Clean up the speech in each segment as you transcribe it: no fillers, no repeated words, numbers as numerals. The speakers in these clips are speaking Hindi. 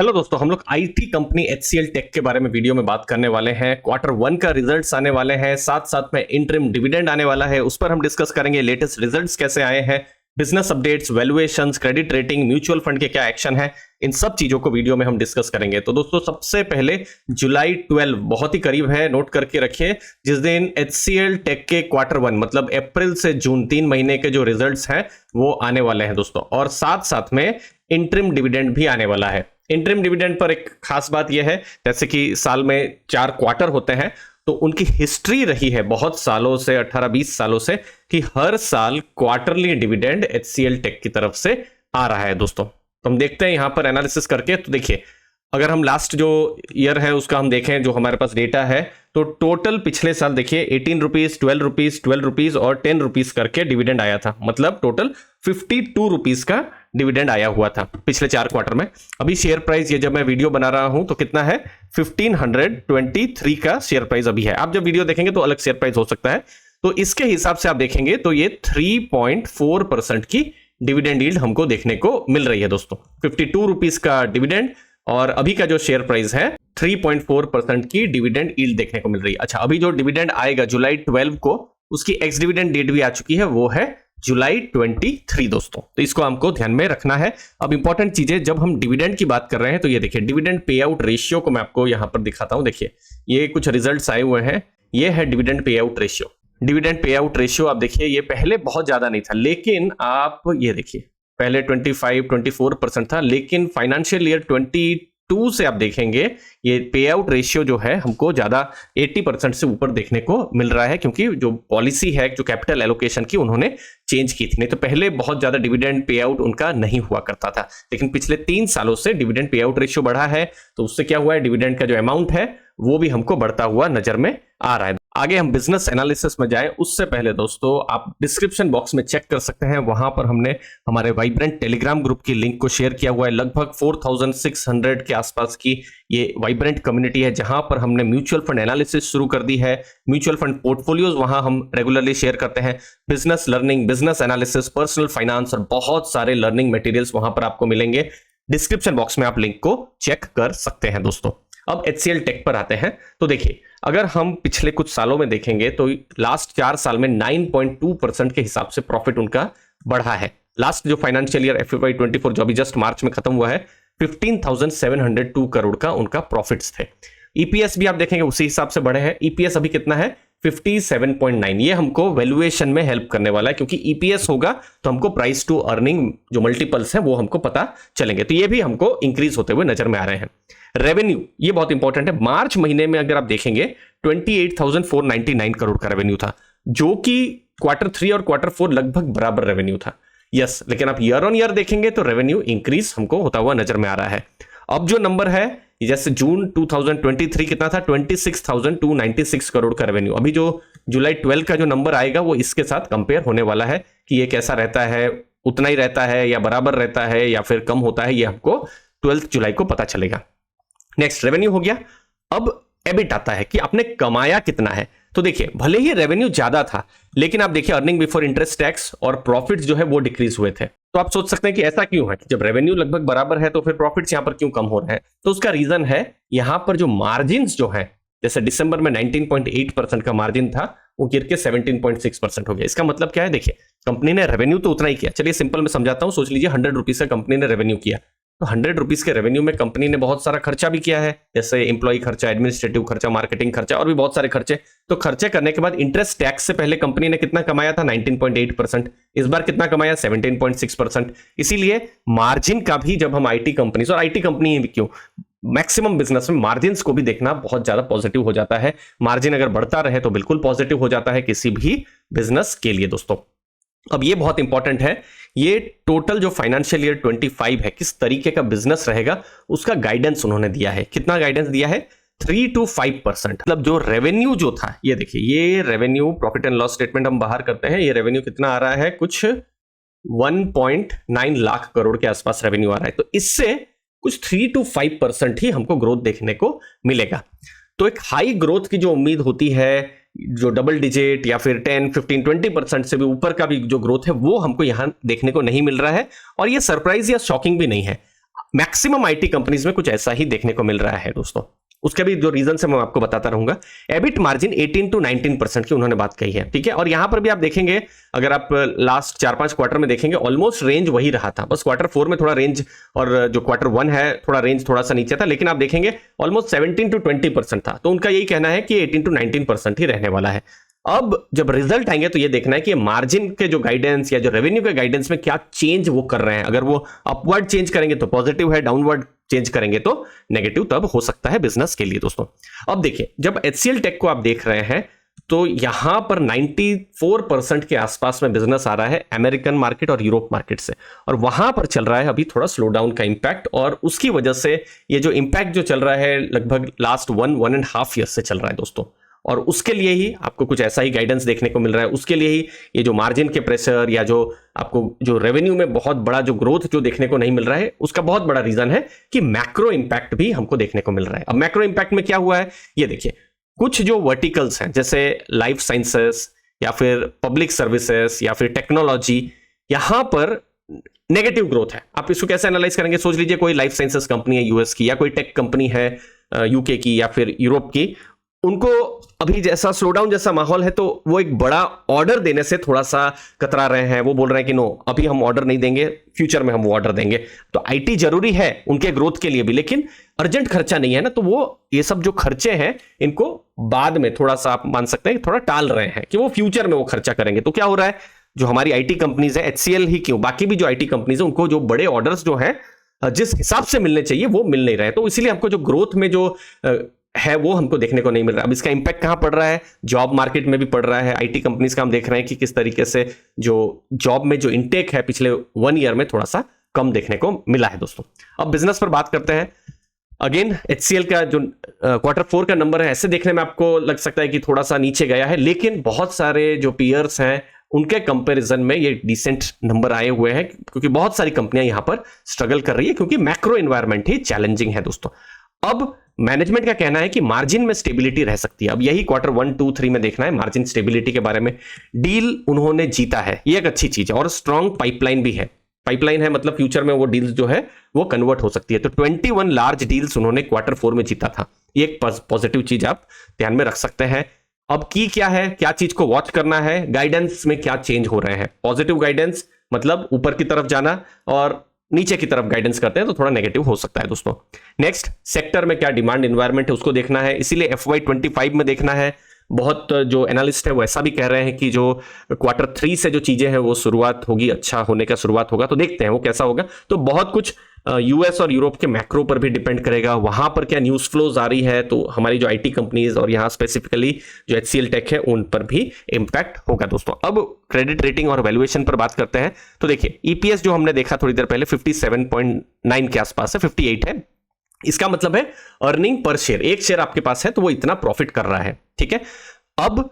हेलो दोस्तों, हम लोग आईटी कंपनी एचसीएल टेक के बारे में वीडियो में बात करने वाले हैं। क्वार्टर वन का रिजल्ट्स आने वाले हैं, साथ साथ में इंटरिम डिविडेंड आने वाला है, उस पर हम डिस्कस करेंगे। लेटेस्ट रिजल्ट्स कैसे आए हैं, business updates, valuations, credit rating, mutual fund के क्या एक्शन है, इन सब चीजों को वीडियो में हम डिस्कस करेंगे। तो दोस्तों, सबसे पहले जुलाई 12 बहुत ही करीब है, नोट करके रखिए, जिस दिन एचसीएल टेक के क्वार्टर वन मतलब अप्रैल से जून 3 महीने के जो रिजल्ट्स हैं वो आने वाले हैं दोस्तों। और साथ साथ में इंटरिम डिविडेंड भी आने वाला है। इंटरिम डिविडेंड पर एक खास बात यह है, जैसे कि साल में 4 क्वार्टर होते हैं, तो उनकी हिस्ट्री रही है बहुत सालों से, 18-20 सालों से, कि हर साल क्वार्टरली डिविडेंड एचसीएल टेक की तरफ से आ रहा है दोस्तों। तो हम देखते हैं यहां पर एनालिसिस करके। तो देखिए, अगर हम लास्ट जो ईयर है उसका हम देखें, जो हमारे पास डेटा है, तो टोटल पिछले साल देखिए 18 रुपीज, 12 रुपीज, 12 रुपीज और 10 रुपीज करके डिविडेंड आया था। मतलब टोटल 52 रुपीज का डिविडेंड आया हुआ था पिछले 4 क्वार्टर में। अभी शेयर प्राइस, ये जब मैं वीडियो बना रहा हूं तो कितना है, 1523 का शेयर प्राइस अभी है। आप जब वीडियो देखेंगे तो अलग शेयर प्राइस हो सकता है। तो इसके हिसाब से आप देखेंगे तो ये 3.4% की डिविडेंड यील्ड हमको देखने को मिल रही है दोस्तों। 52 रुपीज का डिविडेंड और अभी का जो शेयर प्राइस है 3.4% की डिविडेंड यील्ड देखने को मिल रही है। अच्छा, अभी जो डिविडेंड आएगा जुलाई 12 को, उसकी एक्स डिविडेंड डेट भी आ चुकी है, वो है जुलाई 23 दोस्तों। तो इसको हमको ध्यान में रखना है। अब इंपॉर्टेंट चीजें, जब हम डिविडेंड की बात कर रहे हैं तो ये देखिए, डिविडेंड पे आउट रेशियो को मैं आपको यहां पर दिखाता हूं। देखिए, ये कुछ रिजल्ट्स आए हुए हैं, ये है dividend pay out ratio. Dividend pay out ratio आप देखिए, ये पहले बहुत ज्यादा नहीं था, लेकिन आप ये देखिए, पहले 25-24% था, लेकिन फाइनेंशियल ईयर 22 से आप देखेंगे ये पे आउट रेशियो जो है हमको ज्यादा 80% से ऊपर देखने को मिल रहा है, क्योंकि जो पॉलिसी है, जो कैपिटल एलोकेशन की, उन्होंने चेंज की थी। नहीं तो पहले बहुत ज्यादा डिविडेंड पे आउट उनका नहीं हुआ करता था, लेकिन पिछले 3 सालों से डिविडेंड पे आउट रेशियो बढ़ा है। तो उससे क्या हुआ है, डिविडेंड का जो अमाउंट है वो भी हमको बढ़ता हुआ नजर में आ रहा है। आगे हम बिजनेस एनालिसिस में जाएं, उससे पहले दोस्तों आप डिस्क्रिप्शन बॉक्स में चेक कर सकते हैं, वहां पर हमने हमारे वाइब्रेंट टेलीग्राम ग्रुप की लिंक को शेयर किया हुआ है। लगभग 4600 के आसपास की ये वाइब्रेंट कम्युनिटी है, जहां पर हमने म्यूचुअल फंड एनालिसिस शुरू कर दी है। म्यूचुअल फंड पोर्टफोलियोज वहां हम रेगुलरली शेयर करते हैं। Business learning, business analysis, personal finance और बहुत सारे लर्निंग मटेरियल्स वहां पर आपको मिलेंगे। डिस्क्रिप्शन बॉक्स में आप लिंक को चेक कर सकते हैं दोस्तों। अब एचसीएल टेक पर आते हैं। तो देखिए, अगर हम पिछले कुछ सालों में देखेंगे तो लास्ट 4 साल में 9.2% के हिसाब से प्रॉफिट उनका बढ़ा है। लास्ट जो फाइनेंशियल ईयर FY24 जो अभी जस्ट मार्च में खत्म हुआ है, 15,702 करोड़ का उनका प्रॉफिट्स थे। ईपीएस भी आप देखेंगे उसी हिसाब से बढ़े हैं। ईपीएस अभी कितना है, 57.9। ये हमको वैल्यूएशन में हेल्प करने वाला है, क्योंकि ईपीएस होगा तो हमको प्राइस टू अर्निंग जो मल्टीपल्स हैं वो हमको पता चलेंगे। तो ये भी हमको इंक्रीज होते हुए नजर में आ रहे हैं। रेवेन्यू, ये बहुत इंपॉर्टेंट है। मार्च महीने में अगर आप देखेंगे 28,499 करोड़ का रेवेन्यू था, जो कि क्वार्टर 3 और क्वार्टर 4 लगभग बराबर रेवेन्यू था। यस, लेकिन आप ईयर ऑन ईयर देखेंगे तो रेवेन्यू इंक्रीज हमको होता हुआ नजर में आ रहा है। अब जो नंबर है, जैसे जून 2023 कितना था, 26,296 करोड़ का रेवेन्यू। अभी जो जुलाई 12 का जो नंबर आएगा वो इसके साथ कंपेयर होने वाला है कि ये कैसा रहता है, उतना ही रहता है या बराबर रहता है या फिर कम होता है, ये हमको 12 जुलाई को पता चलेगा। नेक्स्ट, रेवेन्यू हो गया। अब एबिट आता है कि आपने कमाया कितना है। तो देखिए, भले ही रेवेन्यू ज्यादा था, लेकिन आप देखिए अर्निंग बिफोर इंटरेस्ट टैक्स और प्रॉफिट्स जो है वो डिक्रीज हुए थे। तो आप सोच सकते हैं कि ऐसा क्यों है कि जब रेवेन्यू लगभग बराबर है तो फिर प्रॉफिट्स यहां पर क्यों कम हो रहे हैं। तो उसका रीजन है, यहां पर जो मार्जिन जो है, जैसे दिसंबर में 19.8% का मार्जिन था, वो गिर के 17.6% हो गया। इसका मतलब क्या है, देखिए, कंपनी ने रेवेन्यू तो उतना ही किया। चलिए सिंपल में समझाता हूं। सोच लीजिए 100 रुपीज का कंपनी ने रेवेन्यू किया, तो 100 रुपीज के रेवेन्यू में कंपनी ने बहुत सारा खर्चा भी किया है, जैसे एम्प्लॉय खर्चा, एडमिनिस्ट्रेटिव खर्चा, मार्केटिंग खर्चा और भी बहुत सारे खर्चे। तो खर्चे करने के बाद इंटरेस्ट टैक्स से पहले कंपनी ने कितना कमाया था, 19.8%। इस बार कितना कमाया, 17.6%। इसीलिए मार्जिन का भी, जब हम आईटी कंपनी, और आईटी कंपनी क्यों, मैक्सिमम बिजनेस में मार्जिन को भी देखना बहुत ज्यादा पॉजिटिव हो जाता है। मार्जिन अगर बढ़ता रहे तो बिल्कुल पॉजिटिव हो जाता है किसी भी बिजनेस के लिए दोस्तों। अब ये बहुत इंपॉर्टेंट है, ये टोटल जो फाइनेंशियल ईयर 25 है, किस तरीके का बिजनेस रहेगा उसका गाइडेंस उन्होंने दिया है। कितना गाइडेंस दिया है, 3 to 5%। मतलब जो रेवेन्यू जो था, ये देखिए, ये revenue, profit and loss statement हम बाहर करते हैं, ये रेवेन्यू कितना आ रहा है, कुछ 1.9 लाख करोड़ के आसपास रेवेन्यू आ रहा है। तो इससे कुछ 3 to 5% ही हमको ग्रोथ देखने को मिलेगा। तो एक हाई ग्रोथ की जो उम्मीद होती है, जो डबल डिजिट या फिर 10, 15, 20% से भी ऊपर का भी जो ग्रोथ है, वो हमको यहां देखने को नहीं मिल रहा है। और ये सरप्राइज या शॉकिंग भी नहीं है। मैक्सिमम आईटी कंपनीज में कुछ ऐसा ही देखने को मिल रहा है दोस्तों। उसके भी जो रीजन है मैं आपको बताता रहूंगा। एबिट मार्जिन 18 to 19% की उन्होंने बात कही है, ठीक है। और यहां पर भी आप देखेंगे, अगर आप लास्ट 4-5 क्वार्टर में देखेंगे, ऑलमोस्ट रेंज वही रहा था, बस क्वार्टर 4 में थोड़ा रेंज, और जो क्वार्टर 1 है थोड़ा रेंज थोड़ा सा नीचे था, लेकिन आप देखेंगे ऑलमोस्ट 17 to 20% था। तो उनका यही कहना है कि 18 to 19% ही रहने वाला है। अब जब रिजल्ट आएंगे तो ये देखना है कि मार्जिन के जो गाइडेंस या जो रेवेन्यू के गाइडेंस में क्या चेंज वो कर रहे हैं। अगर वो अपवर्ड चेंज करेंगे तो पॉजिटिव है, डाउनवर्ड चेंज करेंगे तो नेगेटिव तब हो सकता है बिजनेस के लिए दोस्तों। अब देखिए, जब एचसीएल टेक को आप देख रहे हैं तो यहां पर 94% के आसपास में बिजनेस आ रहा है अमेरिकन मार्केट और यूरोप मार्केट से, और वहां पर चल रहा है अभी थोड़ा स्लो डाउन का इंपैक्ट, और उसकी वजह से ये जो इंपैक्ट जो चल रहा है लगभग लास्ट 1.5 ईयर से चल रहा है दोस्तों। और उसके लिए ही आपको कुछ ऐसा ही गाइडेंस देखने को मिल रहा है, उसके लिए ही ये जो मार्जिन के प्रेशर या जो आपको जो रेवेन्यू में बहुत बड़ा जो ग्रोथ जो देखने को नहीं मिल रहा है, उसका बहुत बड़ा रीजन है कि मैक्रो इंपैक्ट भी हमको देखने को मिल रहा है। अब मैक्रो इंपैक्ट में क्या हुआ है ये देखिए, कुछ जो वर्टिकल्स हैं जैसे लाइफ साइंसेस या फिर पब्लिक सर्विसेज या फिर टेक्नोलॉजी, यहां पर नेगेटिव ग्रोथ है। आप इसको कैसे एनालाइज करेंगे? सोच लीजिए कोई लाइफ साइंसेस कंपनी है यूएस की, या कोई टेक कंपनी है यूके की या फिर यूरोप की, उनको अभी जैसा स्लोडाउन जैसा माहौल है तो वो एक बड़ा ऑर्डर देने से थोड़ा सा कतरा रहे हैं। वो बोल रहे हैं कि नो, अभी हम ऑर्डर नहीं देंगे, फ्यूचर में हम वो ऑर्डर देंगे। तो आईटी जरूरी है उनके ग्रोथ के लिए भी, लेकिन अर्जेंट खर्चा नहीं है ना, तो वो ये सब जो खर्चे हैं इनको बाद में थोड़ा सा आप मान सकते हैं थोड़ा टाल रहे हैं कि वो फ्यूचर में वो खर्चा करेंगे। तो क्या हो रहा है, जो हमारी आईटी कंपनीज है, एचसीएल ही क्यों, बाकी भी जो आईटी कंपनीज है, उनको जो बड़े ऑर्डर्स जो है जिस हिसाब से मिलने चाहिए वो मिल नहीं रहे। तो इसीलिए हमको जो ग्रोथ में जो है वो हमको देखने को नहीं मिल रहा। अब इसका इंपैक्ट कहां पड़ रहा है? जॉब मार्केट में भी पड़ रहा है। आईटी कंपनीज का हम देख रहे हैं कि किस तरीके से जो जॉब में जो इनटेक है पिछले 1 ईयर में थोड़ा सा कम देखने को मिला है दोस्तों। अब बिजनेस पर बात करते हैं। अगेन एचसीएल का जो क्वार्टर 4 का नंबर है, ऐसे देखने में आपको लग सकता है कि थोड़ा सा नीचे गया है, लेकिन बहुत सारे जो पीयर्स हैं उनके कंपैरिजन में ये डिसेंट नंबर आए हुए हैं, क्योंकि बहुत सारी कंपनियां यहां पर स्ट्रगल कर रही है, क्योंकि मैक्रो एनवायरनमेंट ही चैलेंजिंग है दोस्तों। अब मैनेजमेंट का कहना है कि मार्जिन में स्टेबिलिटी रह सकती है। अब यही क्वार्टर 1, 2, 3 में देखना है मार्जिन स्टेबिलिटी के बारे में। डील उन्होंने जीता है, ये एक अच्छी चीज है, और स्ट्रॉन्ग पाइपलाइन भी है। पाइपलाइन है मतलब फ्यूचर में वो डील्स जो है वो कन्वर्ट हो सकती है। तो 21 लार्ज डील्स उन्होंने क्वार्टर 4 में जीता था, ये एक पॉजिटिव चीज आप ध्यान में रख सकते हैं। अब की क्या है, क्या चीज को वॉच करना है, गाइडेंस में क्या चेंज हो रहे हैं। पॉजिटिव गाइडेंस मतलब ऊपर की तरफ जाना, और नीचे की तरफ गाइडेंस करते हैं तो थोड़ा नेगेटिव हो सकता है दोस्तों। नेक्स्ट, सेक्टर में क्या डिमांड एनवायरनमेंट है उसको देखना है, इसीलिए FY25 में देखना है। बहुत जो एनालिस्ट है वो ऐसा भी कह रहे हैं कि जो क्वार्टर 3 से जो चीजें हैं वो शुरुआत होगी, अच्छा होने का शुरुआत होगा, तो देखते हैं वो कैसा होगा। तो बहुत कुछ यूएस और यूरोप के मैक्रो पर भी डिपेंड करेगा, वहां पर क्या न्यूज फ्लोज आ रही है, तो हमारी जो आईटी कंपनीज और यहाँ स्पेसिफिकली जो एचसीएल टेक है उन पर भी इंपैक्ट होगा दोस्तों। अब क्रेडिट रेटिंग और वैल्यूएशन पर बात करते हैं। तो देखिए, ईपीएस जो हमने देखा थोड़ी देर पहले 57.9 के आसपास है, 58 है। इसका मतलब है अर्निंग पर शेयर, एक शेयर आपके पास है तो वो इतना प्रॉफिट कर रहा है, ठीक है। अब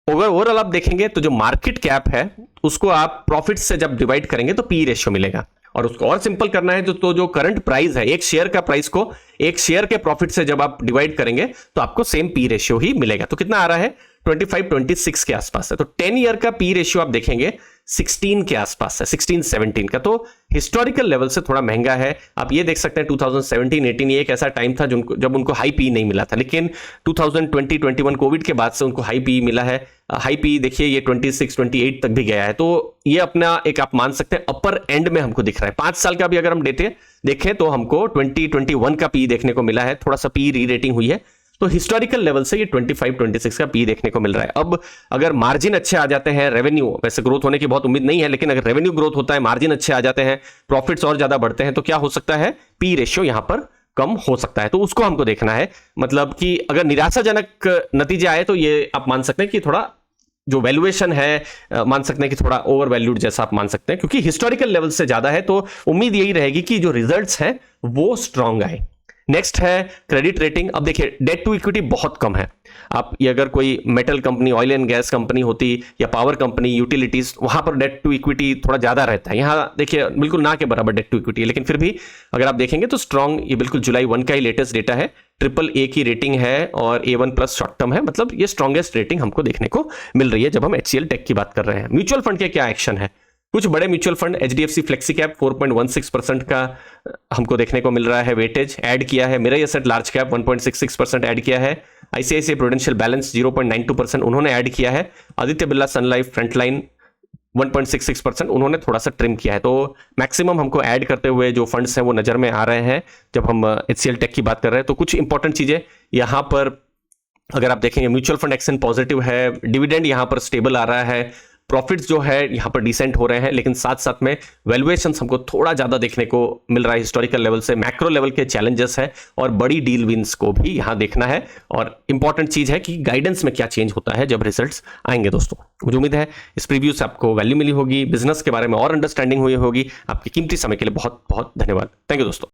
ओवरऑल आप देखेंगे तो जो मार्केट कैप है उसको आप प्रॉफिट से जब डिवाइड करेंगे तो पी रेशियो मिलेगा, और उसको और सिंपल करना है तो जो करंट प्राइस है, एक शेयर का प्राइस को एक शेयर के प्रॉफिट से जब आप डिवाइड करेंगे तो आपको सेम पी रेशियो ही मिलेगा। तो कितना आ रहा है? 25-26 के आसपास है। तो 10 ईयर का पी रेशियो आप देखेंगे 16 के आसपास है, 16-17 का, तो हिस्टोरिकल लेवल से थोड़ा महंगा है। आप ये देख सकते हैं 2017-18 ये एक ऐसा टाइम था जब उनको हाई पी नहीं मिला था, लेकिन 2020-21 कोविड के बाद से उनको हाई पी मिला है। हाई पी देखिए ये 26-28 तक भी गया है, तो ये अपना एक आप मान सकते हैं अपर एंड में हमको दिख रहा है। 5 साल का भी अगर हम देखें तो हमको 2021 का पी देखने को मिला है, थोड़ा सा पी री रेटिंग हुई है। तो हिस्टोरिकल लेवल से ये 25-26 का पी देखने को मिल रहा है। अब अगर मार्जिन अच्छे आ जाते हैं, रेवेन्यू वैसे ग्रोथ होने की बहुत उम्मीद नहीं है, लेकिन अगर रेवेन्यू ग्रोथ होता है, मार्जिन अच्छे आ जाते हैं, प्रॉफिट्स और ज्यादा बढ़ते हैं, तो क्या हो सकता है? पी रेशियो यहां पर कम हो सकता है। तो उसको हमको देखना है, मतलब कि अगर निराशाजनक नतीजे आए तो ये आप मान सकते हैं कि थोड़ा जो वैल्यूएशन है मान सकते हैं कि थोड़ा ओवर वैल्यूड जैसा आप मान सकते हैं, क्योंकि हिस्टोरिकल लेवल से ज्यादा है। तो उम्मीद यही रहेगी कि जो रिजल्ट्स हैं वो स्ट्रांग आए। नेक्स्ट है क्रेडिट रेटिंग। अब देखिए, डेट टू इक्विटी बहुत कम है। आप ये अगर कोई metal company, oil and gas company होती या पावर कंपनी, यूटिलिटीज, वहां पर डेट टू इक्विटी थोड़ा ज्यादा रहता है। यहाँ देखिए बिल्कुल ना के बराबर डेट टू इक्विटी है, लेकिन फिर भी अगर आप देखेंगे तो स्ट्रांग, ये बिल्कुल जुलाई 1 का ही लेटेस्ट डेटा है, AAA की रेटिंग है और A1+ शॉर्ट टर्म है, मतलब ये स्ट्रॉन्गेस्ट रेटिंग हमको देखने को मिल रही है जब हम एचसीएल टेक की बात कर रहे हैं। म्यूचुअल फंड के क्या एक्शन है? कुछ बड़े mutual fund HDFC flexi cap 4.16% का हमको देखने को मिल रहा है वेटेज ऐड किया है। Mirror asset large cap 1.66% add किया है। ICICI प्रूडेंशियल बैलेंस 0.92% उन्होंने ऐड किया है। आदित्य बिरला सन लाइफ फ्रंटलाइन 1.66% उन्होंने थोड़ा सा ट्रिम किया है। तो मैक्सिमम हमको ऐड करते हुए जो फंड्स हैं वो नजर में आ रहे हैं जब हम HCL टेक की बात कर रहे हैं। तो कुछ इंपॉर्टेंट चीजें यहां पर अगर आप देखेंगे, म्यूचुअल फंड एक्शन पॉजिटिव है, डिविडेंड यहां पर स्टेबल आ रहा है, प्रॉफिट्स जो है यहां पर डिसेंट हो रहे हैं, लेकिन साथ साथ में वैल्यूएशंस हमको थोड़ा ज्यादा देखने को मिल रहा है हिस्टोरिकल लेवल से। मैक्रो लेवल के चैलेंजेस है और बड़ी डील विंस को भी यहां देखना है। और इंपॉर्टेंट चीज है कि गाइडेंस में क्या चेंज होता है जब रिजल्ट्स आएंगे। दोस्तों मुझे उम्मीद है इस प्रीव्यू से आपको वैल्यू मिली होगी, बिजनेस के बारे में और अंडरस्टैंडिंग हुई होगी। आपके कीमती समय के लिए बहुत बहुत धन्यवाद। थैंक यू दोस्तों।